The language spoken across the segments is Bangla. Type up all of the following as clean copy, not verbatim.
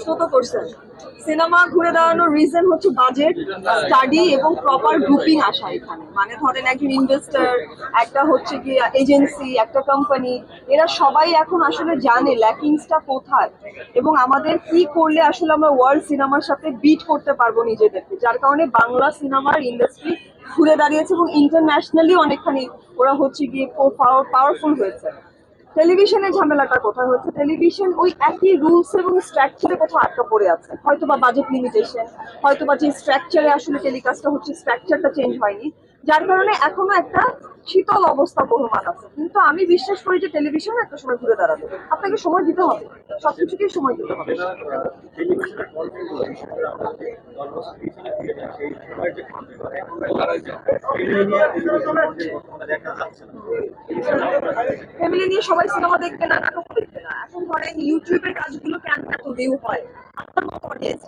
প্রশ্ন তো করছেন। সিনেমা ঘুরে দাঁড়ানোর রিজন হচ্ছে বাজেট, স্টাডি এবং প্রপার গ্রুপিং আসা এখানে। মানে ধরেন একজন ইনভেস্টর, একটা হচ্ছে কি এজেন্সি, একটা কোম্পানি, এরা সবাই এখন আসলে জানে ল্যাকিংসটা কোথায় এবং আমাদের কি করলে আসলে আমরা ওয়ার্ল্ড সিনেমার সাথে বিট করতে পারবো নিজেদেরকে। যার কারণে বাংলা সিনেমার ইন্ডাস্ট্রি ঘুরে দাঁড়িয়েছে এবং ইন্টারন্যাশনালি অনেকখানি ওরা হচ্ছে গিয়ে পাওয়ারফুল হয়েছে। টেলিভিশনের ঝামেলাটা কোথায় হচ্ছে, টেলিভিশন ওই একই রুলস এবং স্ট্রাকচারে কোথাও আটকা পড়ে আছে, হয়তো বা বাজেট লিমিটেশন, হয়তো বা যে স্ট্রাকচারে আসলে টেলিকাস্টটা হচ্ছে স্ট্রাকচারটা চেঞ্জ হয়নি, যার কারণে এখনো একটা শীতল অবস্থা বহমান আছে। কিন্তু আমি বিশ্বাস করি যে টেলিভিশন একটা সময় ঘুরে দাঁড়াবে। আপনাকে সময় দিতে হবে, সবকিছুকেই সময় দিতে হবে। ফ্যামিলি নিয়ে সবাই সিনেমা দেখবে না, নাটক দেখবে না। এখন ধরেন ইউটিউবের কাজগুলো কেন এত ভিউ হয়, আপনার মতো অডিয়েন্স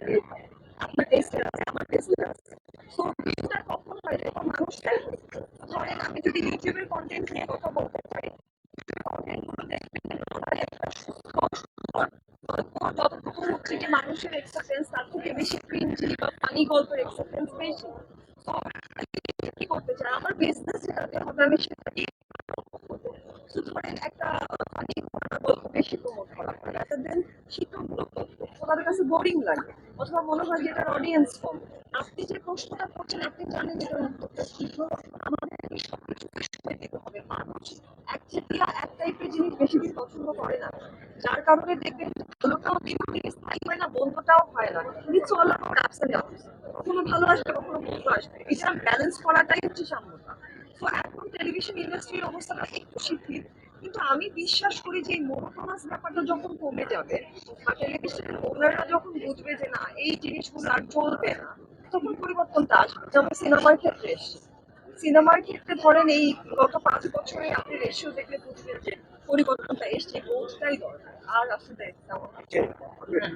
ভিউ হয়, আপনার টেস্টের আছে, আমার টেস্টের আছে। সো ভিউটা কখন হয় যখন মানুষ দেখে। ধরেন আমি যদি ইউটিউবের কন্টেন্ট নিয়ে কথা বলতে চাই, কন্টেন্ট গুলো দেখবেন একটা সুস্থ, যতটুকু হচ্ছে যে মানুষের এক্সেপ্টেন্স তার থেকে বেশি ক্রিঞ্জি বা ফানি গল্পের এক্সেপ্টেন্স বেশি। তো কি করতে চাই, আমার বিজনেস যেটাতে হবে আমি সেটা ধরেন একটা ফানি গল্প বেশি প্রমোট করা হয় রাদার দেন শিক্ষামূলক গল্প। ওনাদের কাছে বোরিং লাগে অথবা মনে হয় যে এটার অডিয়েন্স কম। আপনি যে প্রশ্নটা করছেন আপনি জানেন এটার উত্তরটা কি। আমাদের সবকিছুকে সময় দিতে হবে। মানুষ একচেটিয়া এক টাইপের জিনিস বেশি দিন পছন্দ করে না, যার কারণে দেখবেন ভালোটাও দীর্ঘদিন স্থায়ী হয় না, বন্ধুটাও হয় না। It's all about ups and downs. কখনো ভালো আসবে, কখনো মন্দ আসবে, এটা ব্যালেন্স করাটাই হচ্ছে সাম্যতা। তো এখন টেলিভিশন ইন্ডাস্ট্রির অবস্থাটা একটু শিথিল, কিন্তু আমি বিশ্বাস করি যে এই মোনোটোনাস ব্যাপারটা যখন কমে যাবে বা টেলিভিশনের ওনাররা যখন বুঝবে যে না এই জিনিসগুলো আর চলবে না, তখন পরিবর্তনটা আসবে। যেমন সিনেমার ক্ষেত্রে এসছে, সিনেমার ক্ষেত্রে ধরেন এই গত 5 বছরে আপনি রেশিও দেখলে বুঝবেন যে পরিবর্তনটা এসছে, বোঝটাই দরকার। আর আসলে তেমন কিছু না।